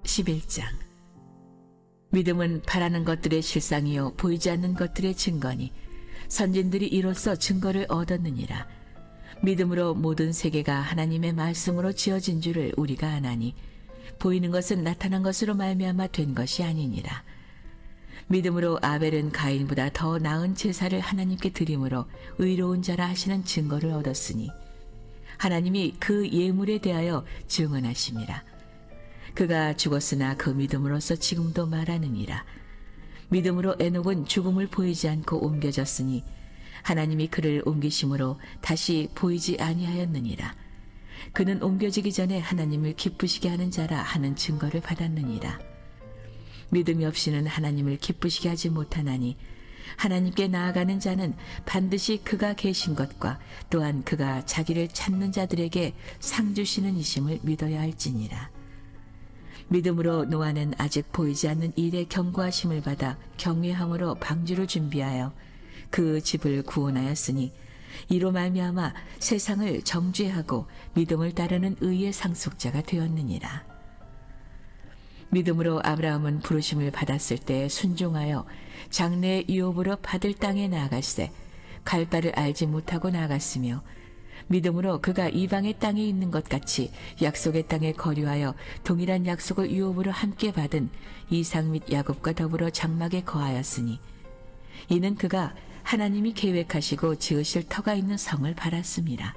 11장. 믿음은 바라는 것들의 실상이요 보이지 않는 것들의 증거니 선진들이 이로써 증거를 얻었느니라. 믿음으로 모든 세계가 하나님의 말씀으로 지어진 줄을 우리가 아나니 보이는 것은 나타난 것으로 말미암아 된 것이 아니니라. 믿음으로 아벨은 가인보다 더 나은 제사를 하나님께 드림으로 의로운 자라 하시는 증거를 얻었으니 하나님이 그 예물에 대하여 증언하심이라. 그가 죽었으나 그 믿음으로써 지금도 말하느니라. 믿음으로 에녹은 죽음을 보이지 않고 옮겨졌으니 하나님이 그를 옮기심으로 다시 보이지 아니하였느니라. 그는 옮겨지기 전에 하나님을 기쁘시게 하는 자라 하는 증거를 받았느니라. 믿음이 없이는 하나님을 기쁘시게 하지 못하나니 하나님께 나아가는 자는 반드시 그가 계신 것과 또한 그가 자기를 찾는 자들에게 상 주시는 이심을 믿어야 할지니라. 믿음으로 노아는 아직 보이지 않는 일에 경고하심을 받아 경외함으로 방주를 준비하여 그 집을 구원하였으니 이로 말미암아 세상을 정죄하고 믿음을 따르는 의의 상속자가 되었느니라. 믿음으로 아브라함은 부르심을 받았을 때 순종하여 장래의 유업으로 받을 땅에 나아갈새 갈 바를 알지 못하고 나아갔으며 믿음으로 그가 이방의 땅에 있는 것 같이 약속의 땅에 거류하여 동일한 약속을 유업으로 함께 받은 이삭 및 야곱과 더불어 장막에 거하였으니 이는 그가 하나님이 계획하시고 지으실 터가 있는 성을 바랐습니다.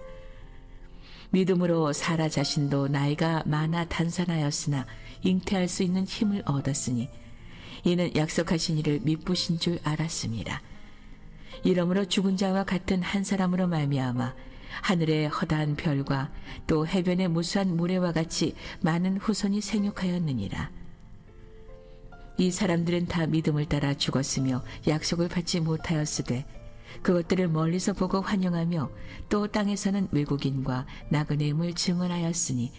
믿음으로 사라 자신도 나이가 많아 단산하였으나 잉태할 수 있는 힘을 얻었으니 이는 약속하신 이를 미쁘신 줄 알았습니다. 이러므로 죽은 자와 같은 한 사람으로 말미암아 하늘의 허다한 별과 또 해변의 무수한 모래와 같이 많은 후손이 생육하였느니라. 이 사람들은 다 믿음을 따라 죽었으며 약속을 받지 못하였으되 그것들을 멀리서 보고 환영하며 또 땅에서는 외국인과 나그네임을 증언하였으니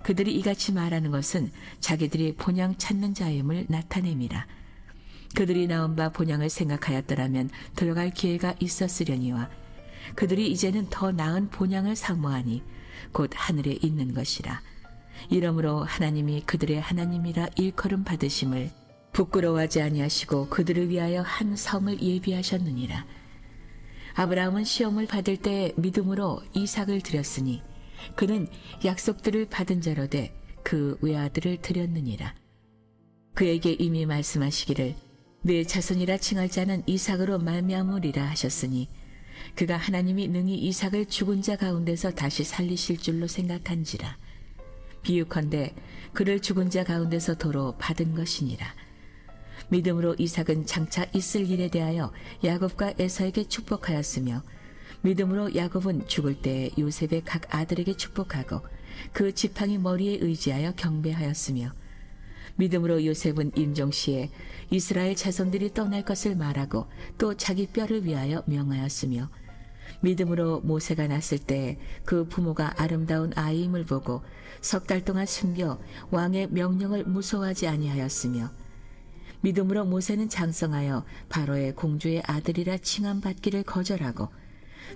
그들이 이같이 말하는 것은 자기들이 본향 찾는 자임을 나타냄이라. 그들이 나온 바 본향을 생각하였더라면 들어갈 기회가 있었으려니와 그들이 이제는 더 나은 본향을 사모하니 곧 하늘에 있는 것이라. 이러므로 하나님이 그들의 하나님이라 일컬음 받으심을 부끄러워하지 아니하시고 그들을 위하여 한 성을 예비하셨느니라. 아브라함은 시험을 받을 때 믿음으로 이삭을 드렸으니 그는 약속들을 받은 자로 돼 그 외아들을 드렸느니라. 그에게 이미 말씀하시기를 내 자손이라 칭할 자는 이삭으로 말미암으리라 하셨으니 그가 하나님이 능히 이삭을 죽은 자 가운데서 다시 살리실 줄로 생각한지라. 비유컨대 그를 죽은 자 가운데서 도로 받은 것이니라. 믿음으로 이삭은 장차 있을 일에 대하여 야곱과 에서에게 축복하였으며 믿음으로 야곱은 죽을 때 요셉의 각 아들에게 축복하고 그 지팡이 머리에 의지하여 경배하였으며 믿음으로 요셉은 임종시에 이스라엘 자손들이 떠날 것을 말하고 또 자기 뼈를 위하여 명하였으며 믿음으로 모세가 났을 때 그 부모가 아름다운 아이임을 보고 석 달 동안 숨겨 왕의 명령을 무서워하지 아니하였으며 믿음으로 모세는 장성하여 바로의 공주의 아들이라 칭함받기를 거절하고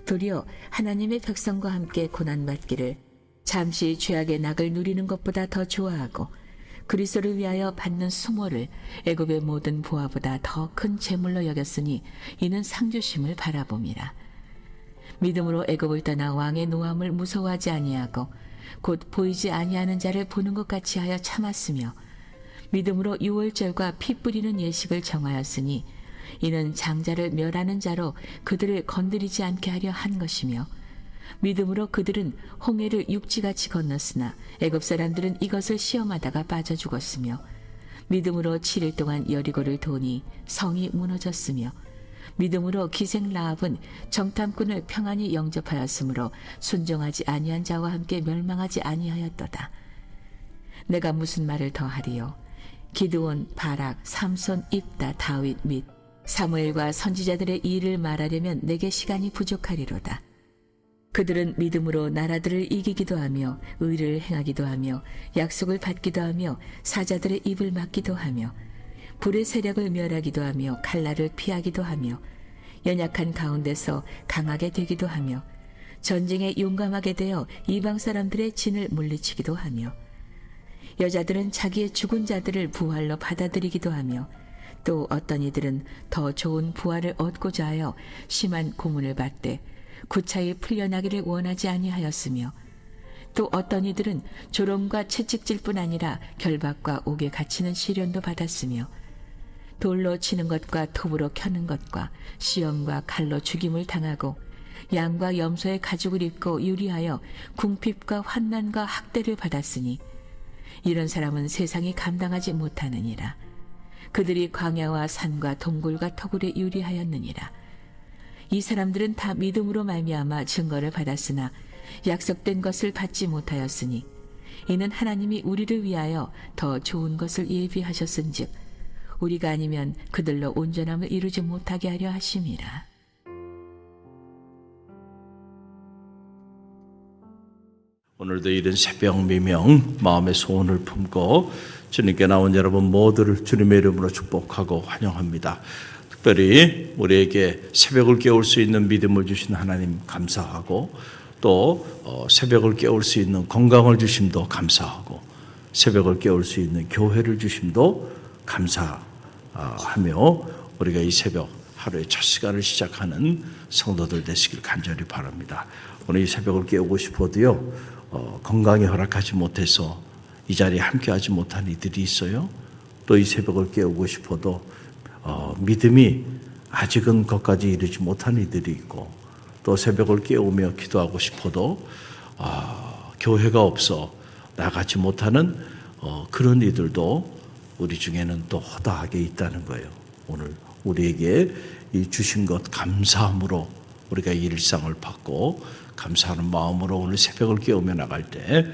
도리어 하나님의 백성과 함께 고난받기를 잠시 죄악의 낙을 누리는 것보다 더 좋아하고 그리스도를 위하여 받는 수모를 애굽의 모든 보화보다 더 큰 재물로 여겼으니 이는 상주심을 바라봄이라. 믿음으로 애굽을 떠나 왕의 노함을 무서워하지 아니하고 곧 보이지 아니하는 자를 보는 것 같이 하여 참았으며 믿음으로 유월절과 피 뿌리는 예식을 정하였으니 이는 장자를 멸하는 자로 그들을 건드리지 않게 하려 한 것이며 믿음으로 그들은 홍해를 육지같이 건넜으나 애굽 사람들은 이것을 시험하다가 빠져 죽었으며 믿음으로 7일 동안 여리고를 도니 성이 무너졌으며 믿음으로 기생 라합은 정탐꾼을 평안히 영접하였으므로 순종하지 아니한 자와 함께 멸망하지 아니하였도다. 내가 무슨 말을 더하리요? 기드온, 바락, 삼손, 입다, 다윗 및 사무엘과 선지자들의 일을 말하려면 내게 시간이 부족하리로다. 그들은 믿음으로 나라들을 이기기도 하며 의를 행하기도 하며 약속을 받기도 하며 사자들의 입을 막기도 하며 불의 세력을 멸하기도 하며 칼날을 피하기도 하며 연약한 가운데서 강하게 되기도 하며 전쟁에 용감하게 되어 이방 사람들의 진을 물리치기도 하며 여자들은 자기의 죽은 자들을 부활로 받아들이기도 하며 또 어떤 이들은 더 좋은 부활을 얻고자 하여 심한 고문을 받되 구차히 풀려나기를 원하지 아니하였으며 또 어떤 이들은 조롱과 채찍질뿐 아니라 결박과 옥에 갇히는 시련도 받았으며 돌로 치는 것과 톱으로 켜는 것과 시험과 칼로 죽임을 당하고 양과 염소의 가죽을 입고 유리하여 궁핍과 환난과 학대를 받았으니 이런 사람은 세상이 감당하지 못하느니라. 그들이 광야와 산과 동굴과 터굴에 유리하였느니라. 이 사람들은 다 믿음으로 말미암아 증거를 받았으나 약속된 것을 받지 못하였으니 이는 하나님이 우리를 위하여 더 좋은 것을 예비하셨은즉 우리가 아니면 그들로 온전함을 이루지 못하게 하려 하심이라. 오늘도 이른 새벽 미명 마음의 소원을 품고 주님께 나온 여러분 모두를 주님의 이름으로 축복하고 환영합니다. 특별히 우리에게 새벽을 깨울 수 있는 믿음을 주신 하나님 감사하고 또 새벽을 깨울 수 있는 건강을 주심도 감사하고 새벽을 깨울 수 있는 교회를 주심도 감사하며 우리가 이 새벽 하루의 첫 시간을 시작하는 성도들 되시길 간절히 바랍니다. 오늘 이 새벽을 깨우고 싶어도요 건강이 허락하지 못해서 이 자리에 함께하지 못한 이들이 있어요. 또 이 새벽을 깨우고 싶어도 믿음이 아직은 거기까지 이르지 못한 이들이 있고 또 새벽을 깨우며 기도하고 싶어도 교회가 없어 나가지 못하는 그런 이들도 우리 중에는 또 허다하게 있다는 거예요. 오늘 우리에게 이 주신 것 감사함으로 우리가 이 일상을 받고 감사하는 마음으로 오늘 새벽을 깨우며 나갈 때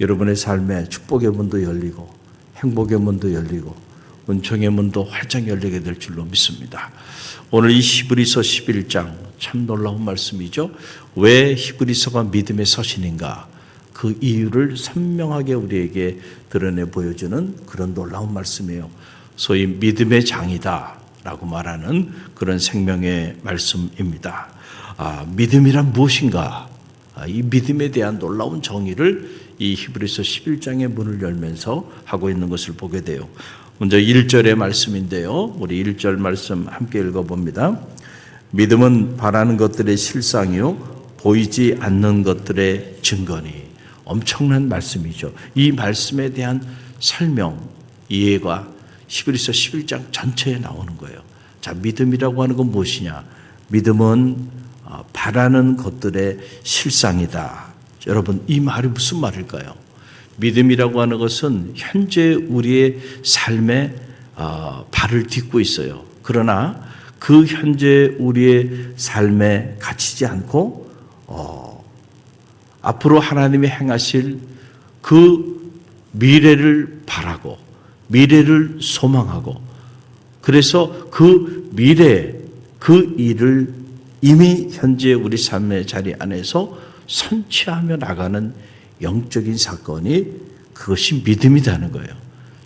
여러분의 삶에 축복의 문도 열리고 행복의 문도 열리고 은총의 문도 활짝 열리게 될 줄로 믿습니다. 오늘 이 히브리서 11장 참 놀라운 말씀이죠. 왜 히브리서가 믿음의 서신인가? 그 이유를 선명하게 우리에게 드러내 보여주는 그런 놀라운 말씀이에요. 소위 믿음의 장이다 라고 말하는 그런 생명의 말씀입니다. 믿음이란 무엇인가? 이 믿음에 대한 놀라운 정의를 이 히브리서 11장의 문을 열면서 하고 있는 것을 보게 돼요. 먼저 1절의 말씀인데요. 우리 1절 말씀 함께 읽어봅니다. 믿음은 바라는 것들의 실상이요 보이지 않는 것들의 증거니. 엄청난 말씀이죠. 이 말씀에 대한 설명, 이해가 히브리서 11장 전체에 나오는 거예요. 자, 믿음이라고 하는 건 무엇이냐? 믿음은 바라는 것들의 실상이다. 여러분, 이 말이 무슨 말일까요? 믿음이라고 하는 것은 현재 우리의 삶에 발을 딛고 있어요. 그러나 그 현재 우리의 삶에 갇히지 않고 앞으로 하나님이 행하실 그 미래를 바라고 미래를 소망하고 그래서 그 미래 그 일을 이미 현재 우리 삶의 자리 안에서 선취하며 나가는 영적인 사건이 그것이 믿음이라는 거예요.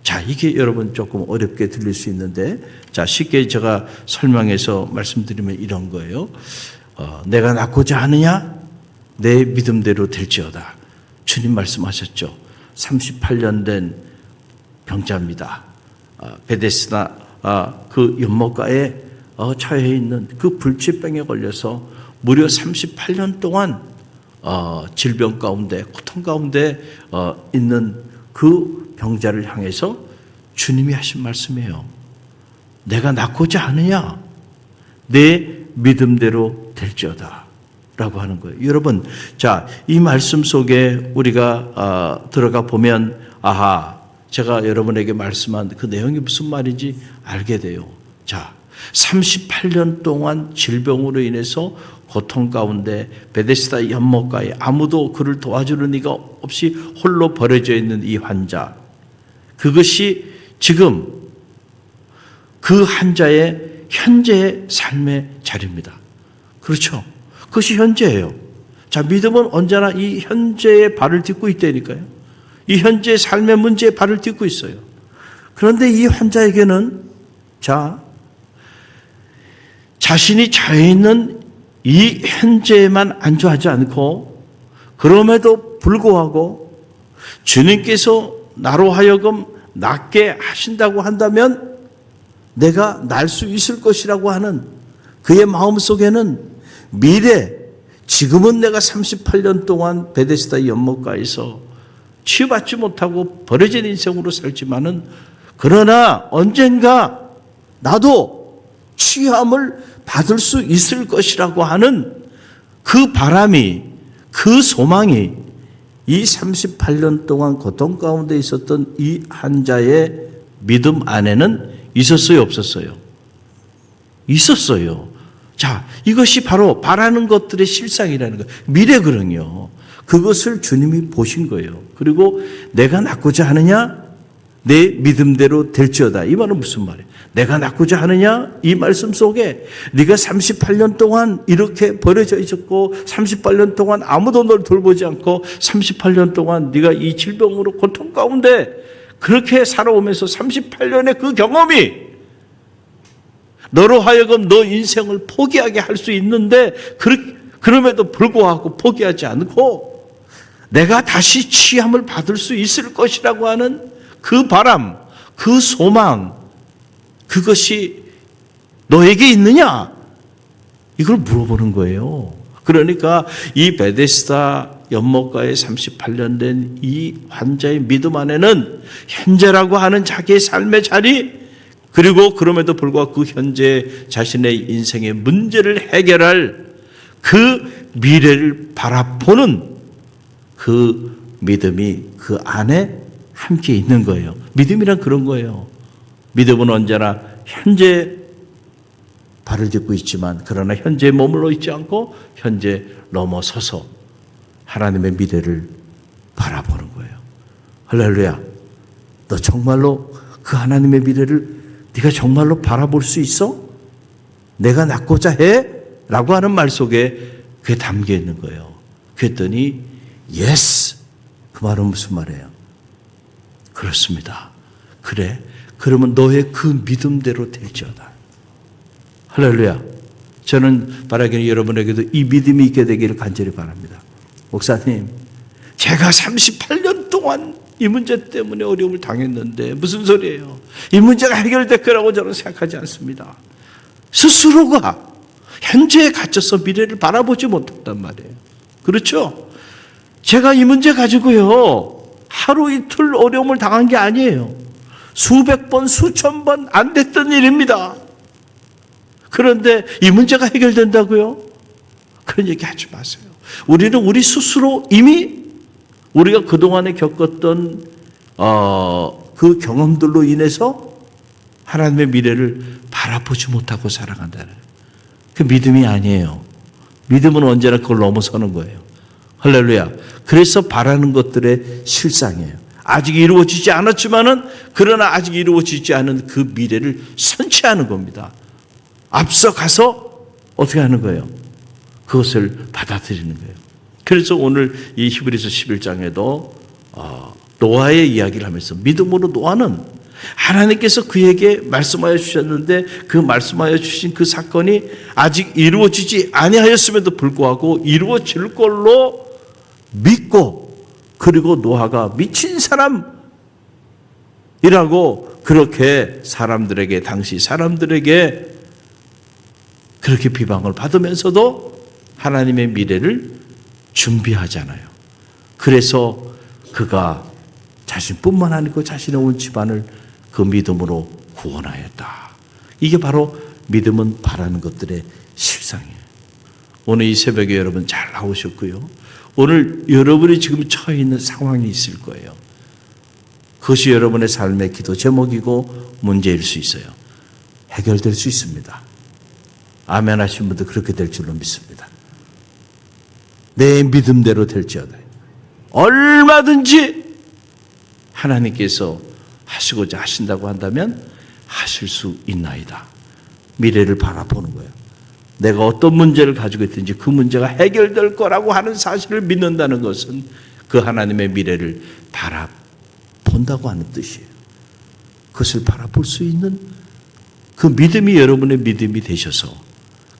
자, 이게 여러분 조금 어렵게 들릴 수 있는데 자, 쉽게 제가 설명해서 말씀드리면 이런 거예요. 내가 낳고자 하느냐? 내 믿음대로 될지어다. 주님 말씀하셨죠. 38년 된 병자입니다. 베데스다 그 연못가에 처해 있는 그 불치병에 걸려서 무려 38년 동안 질병 가운데 고통 가운데 있는 그 병자를 향해서 주님이 하신 말씀이에요. 내가 낳고자 하느냐? 내 믿음대로 될지어다 라고 하는 거예요. 여러분, 자, 이 말씀 속에 우리가 들어가 보면 아하, 제가 여러분에게 말씀한 그 내용이 무슨 말인지 알게 돼요. 자, 38년 동안 질병으로 인해서 고통 가운데 베데스다 연못가에 아무도 그를 도와주는 이가 없이 홀로 버려져 있는 이 환자, 그것이 지금 그 환자의 현재의 삶의 자리입니다. 그렇죠? 그것이 현재예요. 자, 믿음은 언제나 이 현재에 발을 딛고 있다니까요. 이 현재의 삶의 문제에 발을 딛고 있어요. 그런데 이 환자에게는 자신이 처해 있는 이 현재에만 안주하지 않고 그럼에도 불구하고 주님께서 나로 하여금 낫게 하신다고 한다면 내가 날 수 있을 것이라고 하는 그의 마음속에는 미래, 지금은 내가 38년 동안 베데스다 연못가에서 치유받지 못하고 버려진 인생으로 살지만은 그러나 언젠가 나도 치유함을 받을 수 있을 것이라고 하는 그 바람이, 그 소망이 이 38년 동안 고통 가운데 있었던 이 환자의 믿음 안에는 있었어요, 없었어요? 있었어요. 자, 이것이 바로 바라는 것들의 실상이라는 거예요. 미래그령요. 그것을 주님이 보신 거예요. 그리고 내가 낳고자 하느냐? 내 믿음대로 될지어다. 이 말은 무슨 말이에요? 내가 낳고자 하느냐? 이 말씀 속에 네가 38년 동안 이렇게 버려져 있었고 38년 동안 아무도 널 돌보지 않고 38년 동안 네가 이 질병으로 고통 가운데 그렇게 살아오면서 38년의 그 경험이 너로 하여금 너 인생을 포기하게 할 수 있는데 그럼에도 불구하고 포기하지 않고 내가 다시 치유함을 받을 수 있을 것이라고 하는 그 바람, 그 소망, 그것이 너에게 있느냐? 이걸 물어보는 거예요. 그러니까 이 베데스다 연못가에 38년 된 이 환자의 믿음 안에는 현재라고 하는 자기의 삶의 자리, 그리고 그럼에도 불구하고 그 현재 자신의 인생의 문제를 해결할 그 미래를 바라보는 그 믿음이 그 안에 함께 있는 거예요. 믿음이란 그런 거예요. 믿음은 언제나 현재 발을 딛고 있지만 그러나 현재에 머물러 있지 않고 현재 넘어서서 하나님의 미래를 바라보는 거예요. 할렐루야. 너 정말로 그 하나님의 미래를 네가 정말로 바라볼 수 있어? 내가 낳고자 해? 라고 하는 말 속에 그게 담겨 있는 거예요. 그랬더니 yes. 그 말은 무슨 말이에요? 그렇습니다. 그래. 그러면 너의 그 믿음대로 될지어다. 할렐루야. 저는 바라기는 여러분에게도 이 믿음이 있게 되기를 간절히 바랍니다. 목사님, 제가 38년 동안 이 문제 때문에 어려움을 당했는데 무슨 소리예요? 이 문제가 해결될 거라고 저는 생각하지 않습니다. 스스로가 현재에 갇혀서 미래를 바라보지 못했단 말이에요. 그렇죠? 제가 이 문제 가지고요, 하루 이틀 어려움을 당한 게 아니에요. 수백 번, 수천 번 안 됐던 일입니다. 그런데 이 문제가 해결된다고요? 그런 얘기 하지 마세요. 우리는 우리 스스로 이미 우리가 그동안에 겪었던 그 경험들로 인해서 하나님의 미래를 바라보지 못하고 살아간다는 그 믿음이 아니에요. 믿음은 언제나 그걸 넘어서는 거예요. 할렐루야. 그래서 바라는 것들의 실상이에요. 아직 이루어지지 않았지만은 그러나 아직 이루어지지 않은 그 미래를 선취하는 겁니다. 앞서가서 어떻게 하는 거예요? 그것을 받아들이는 거예요. 그래서 오늘 이 히브리서 11장에도 노아의 이야기를 하면서 믿음으로 노아는 하나님께서 그에게 말씀하여 주셨는데 그 말씀하여 주신 그 사건이 아직 이루어지지 아니하였음에도 불구하고 이루어질 걸로 믿고, 그리고 노아가 미친 사람이라고 그렇게 사람들에게, 당시 사람들에게 그렇게 비방을 받으면서도 하나님의 미래를 준비하잖아요. 그래서 그가 자신뿐만 아니고 자신의 온 집안을 그 믿음으로 구원하였다. 이게 바로 믿음은 바라는 것들의 실상이에요. 오늘 이 새벽에 여러분 잘 나오셨고요. 오늘 여러분이 지금 처해 있는 상황이 있을 거예요. 그것이 여러분의 삶의 기도 제목이고 문제일 수 있어요. 해결될 수 있습니다. 아멘 하신 분도 그렇게 될 줄로 믿습니다. 내 믿음대로 될지어다. 얼마든지 하나님께서 하시고자 하신다고 한다면 하실 수 있나이다. 미래를 바라보는 거예요. 내가 어떤 문제를 가지고 있든지 그 문제가 해결될 거라고 하는 사실을 믿는다는 것은 그 하나님의 미래를 바라본다고 하는 뜻이에요. 그것을 바라볼 수 있는 그 믿음이 여러분의 믿음이 되셔서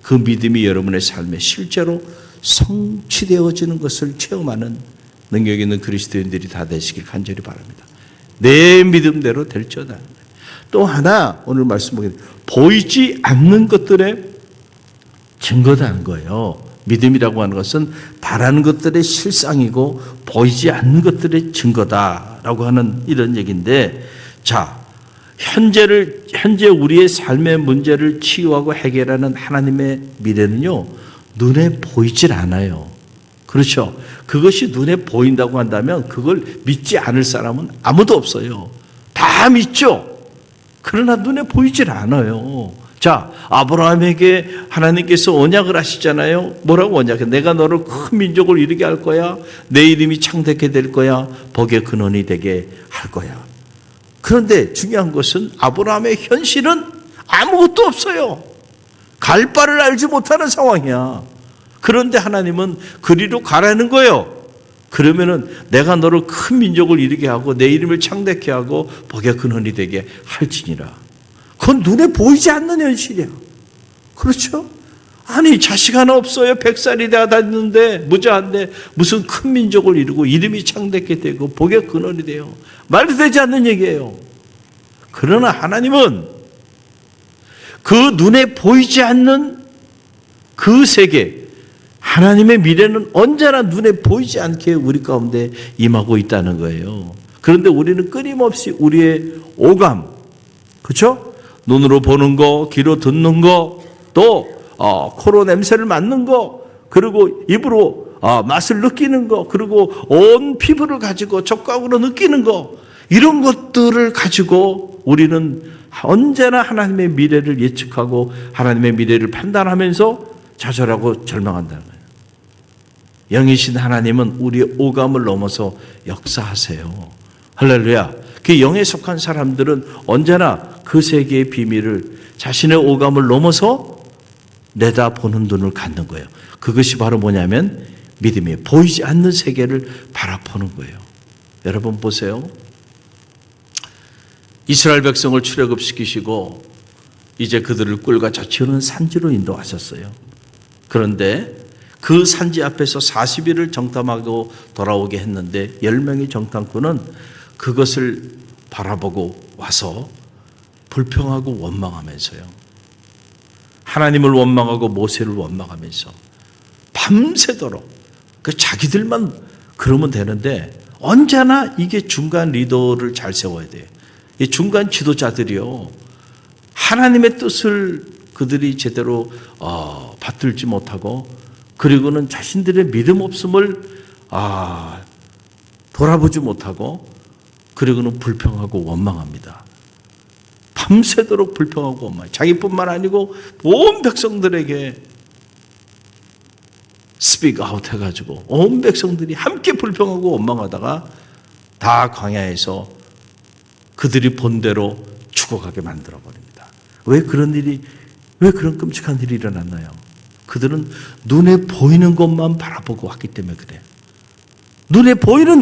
그 믿음이 여러분의 삶에 실제로 성취되어지는 것을 체험하는 능력 있는 그리스도인들이 다 되시길 간절히 바랍니다. 내 믿음대로 될지어다. 또 하나 오늘 말씀 보게 보이지 않는 것들의 증거다는 거예요. 믿음이라고 하는 것은 바라는 것들의 실상이고 보이지 않는 것들의 증거다라고 하는 이런 얘기인데, 자, 현재 우리의 삶의 문제를 치유하고 해결하는 하나님의 미래는요, 눈에 보이질 않아요. 그렇죠? 그것이 눈에 보인다고 한다면 그걸 믿지 않을 사람은 아무도 없어요. 다 믿죠? 그러나 눈에 보이질 않아요. 자, 아브라함에게 하나님께서 언약을 하시잖아요. 뭐라고 언약해? 내가 너를 큰 민족을 이루게 할 거야. 내 이름이 창대케 될 거야. 복의 근원이 되게 할 거야. 그런데 중요한 것은 아브라함의 현실은 아무것도 없어요. 갈 바를 알지 못하는 상황이야. 그런데 하나님은 그리로 가라는 거예요. 그러면은 내가 너를 큰 민족을 이루게 하고 내 이름을 창대케 하고 복의 근원이 되게 할지니라. 그건 눈에 보이지 않는 현실이야. 그렇죠? 아니, 자식 하나 없어요. 100살이 다 됐는데 무자한데 무슨 큰 민족을 이루고 이름이 창대케 되고 복의 근원이 돼요. 말도 되지 않는 얘기예요. 그러나 하나님은 그 눈에 보이지 않는 그 세계, 하나님의 미래는 언제나 눈에 보이지 않게 우리 가운데 임하고 있다는 거예요. 그런데 우리는 끊임없이 우리의 오감, 그렇죠? 눈으로 보는 거, 귀로 듣는 거, 또 코로 냄새를 맡는 거, 그리고 입으로 맛을 느끼는 거, 그리고 온 피부를 가지고 촉각으로 느끼는 거, 이런 것들을 가지고 우리는 언제나 하나님의 미래를 예측하고 하나님의 미래를 판단하면서 좌절하고 절망한다는 거예요. 영이신 하나님은 우리의 오감을 넘어서 역사하세요. 할렐루야. 그 영에 속한 사람들은 언제나 그 세계의 비밀을 자신의 오감을 넘어서 내다보는 눈을 갖는 거예요. 그것이 바로 뭐냐면 믿음이에요. 보이지 않는 세계를 바라보는 거예요. 여러분 보세요. 이스라엘 백성을 출애굽시키시고 이제 그들을 꿀과 젖이 흐르는 산지로 인도하셨어요. 그런데 그 산지 앞에서 40일을 정탐하고 돌아오게 했는데 10명의 정탐꾼은 그것을 바라보고 와서 불평하고 원망하면서요. 하나님을 원망하고 모세를 원망하면서 밤새도록 그 자기들만 그러면 되는데 언제나 이게 중간 리더를 잘 세워야 돼요. 이 중간 지도자들이요. 하나님의 뜻을 그들이 제대로 받들지 못하고 그리고는 자신들의 믿음 없음을 돌아보지 못하고 그리고는 불평하고 원망합니다. 밤새도록 불평하고 원망. 자기뿐만 아니고 온 백성들에게 스피크 아웃 해가지고 온 백성들이 함께 불평하고 원망하다가 다 광야에서 그들이 본대로 죽어가게 만들어버립니다. 왜 그런 끔찍한 일이 일어났나요? 그들은 눈에 보이는 것만 바라보고 왔기 때문에 그래요. 눈에 보이는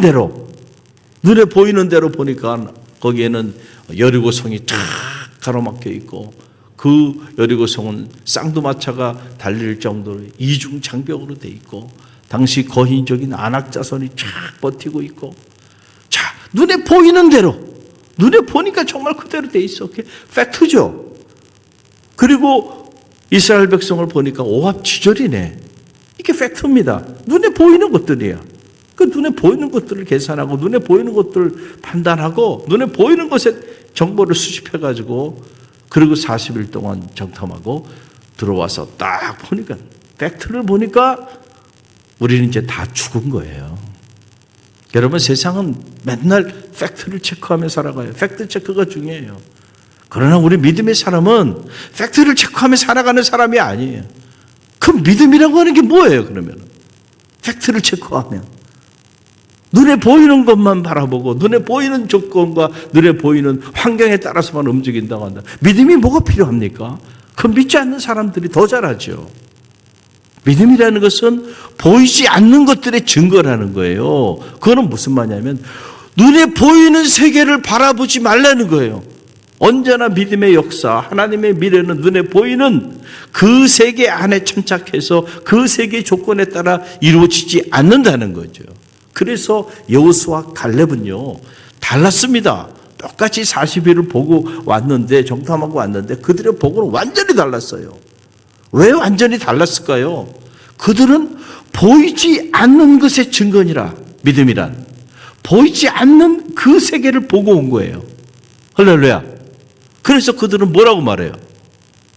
대로 보니까 거기에는 여리고성이 쫙 가로막혀 있고 그 여리고성은 쌍두마차가 달릴 정도로 이중 장벽으로 돼 있고 당시 거인적인 안악자손이 쫙 버티고 있고 자 눈에 보이는 대로 눈에 보니까 정말 그대로 돼 있어. 팩트죠. 그리고 이스라엘 백성을 보니까 오합지졸이네. 이게 팩트입니다. 눈에 보이는 것들이야. 그 눈에 보이는 것들을 계산하고 눈에 보이는 것들을 판단하고 눈에 보이는 것에 정보를 수집해가지고 그리고 40일 동안 정탐하고 들어와서 딱 보니까 팩트를 보니까 우리는 이제 다 죽은 거예요. 여러분 세상은 맨날 팩트를 체크하며 살아가요. 팩트 체크가 중요해요. 그러나 우리 믿음의 사람은 팩트를 체크하며 살아가는 사람이 아니에요. 그 믿음이라고 하는 게 뭐예요 그러면? 팩트를 체크하면 눈에 보이는 것만 바라보고 눈에 보이는 조건과 눈에 보이는 환경에 따라서만 움직인다고 한다. 믿음이 뭐가 필요합니까? 그 믿지 않는 사람들이 더 잘하죠. 믿음이라는 것은 보이지 않는 것들의 증거라는 거예요. 그거는 무슨 말이냐면 눈에 보이는 세계를 바라보지 말라는 거예요. 언제나 믿음의 역사, 하나님의 미래는 눈에 보이는 그 세계 안에 천착해서 그 세계 조건에 따라 이루어지지 않는다는 거죠. 그래서 여호수아 갈렙은요 달랐습니다. 똑같이 40일을 보고 왔는데, 정탐하고 왔는데 그들의 복은 완전히 달랐어요. 왜 완전히 달랐을까요? 그들은 보이지 않는 것의 증거니라. 믿음이란 보이지 않는 그 세계를 보고 온 거예요. 할렐루야. 그래서 그들은 뭐라고 말해요?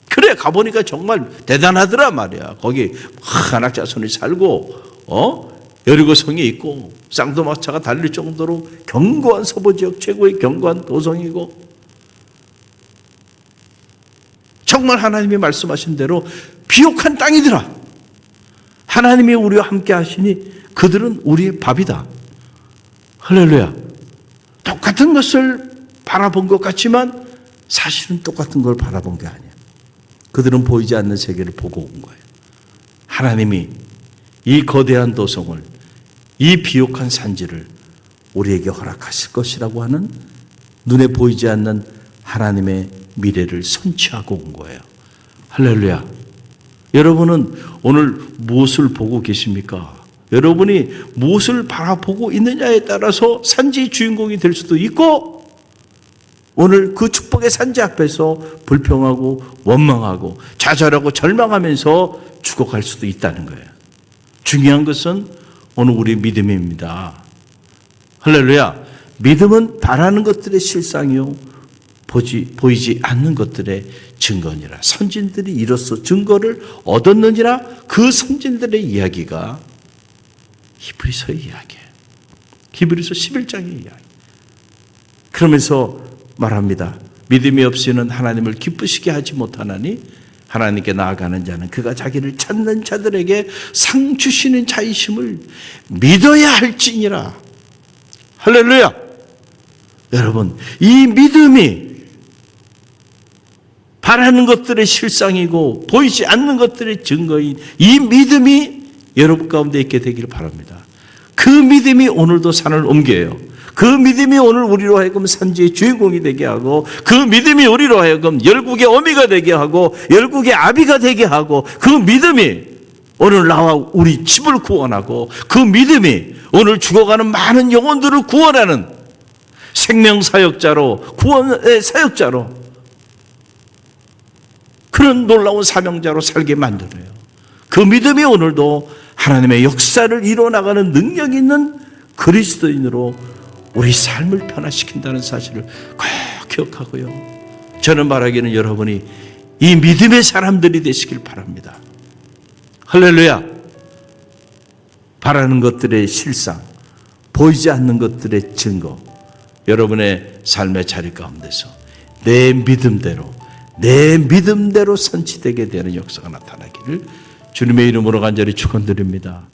그래, 가보니까 정말 대단하더라 말이야. 거기 안악자손이 살고 여리고 성이 있고 쌍두마차가 달릴 정도로 견고한 서부 지역 최고의 견고한 도성이고, 정말 하나님이 말씀하신 대로 비옥한 땅이더라. 하나님이 우리와 함께 하시니 그들은 우리의 밥이다. 할렐루야. 똑같은 것을 바라본 것 같지만 사실은 똑같은 걸 바라본 게 아니야. 그들은 보이지 않는 세계를 보고 온 거예요. 하나님이 이 거대한 도성을, 이 비옥한 산지를 우리에게 허락하실 것이라고 하는 눈에 보이지 않는 하나님의 미래를 선취하고 온 거예요. 할렐루야. 여러분은 오늘 무엇을 보고 계십니까? 여러분이 무엇을 바라보고 있느냐에 따라서 산지의 주인공이 될 수도 있고, 오늘 그 축복의 산지 앞에서 불평하고 원망하고 좌절하고 절망하면서 죽어갈 수도 있다는 거예요. 중요한 것은 오늘 우리 믿음입니다. 할렐루야. 믿음은 바라는 것들의 실상이요 보이지 않는 것들의 증거니라. 선진들이 이로써 증거를 얻었느니라. 그 선진들의 이야기가 히브리서의 이야기예요. 히브리서 11장의 이야기. 그러면서 말합니다. 믿음이 없이는 하나님을 기쁘시게 하지 못하나니 하나님께 나아가는 자는 그가 자기를 찾는 자들에게 상 주시는 자이심을 믿어야 할지니라. 할렐루야. 여러분, 이 믿음이 바라는 것들의 실상이고 보이지 않는 것들의 증거인 이 믿음이 여러분 가운데 있게 되기를 바랍니다. 그 믿음이 오늘도 산을 옮겨요. 그 믿음이 오늘 우리로 하여금 산지의 주인공이 되게 하고, 그 믿음이 우리로 하여금 열국의 어미가 되게 하고 열국의 아비가 되게 하고, 그 믿음이 오늘 나와 우리 집을 구원하고, 그 믿음이 오늘 죽어가는 많은 영혼들을 구원하는 생명사역자로, 구원의 사역자로, 그런 놀라운 사명자로 살게 만들어요. 그 믿음이 오늘도 하나님의 역사를 이뤄나가는 능력 있는 그리스도인으로 우리 삶을 변화시킨다는 사실을 꼭 기억하고요. 저는 말하기는 여러분이 이 믿음의 사람들이 되시길 바랍니다. 할렐루야. 바라는 것들의 실상, 보이지 않는 것들의 증거, 여러분의 삶의 자리 가운데서 내 믿음대로 선치되게 되는 역사가 나타나기를 주님의 이름으로 간절히 축원드립니다.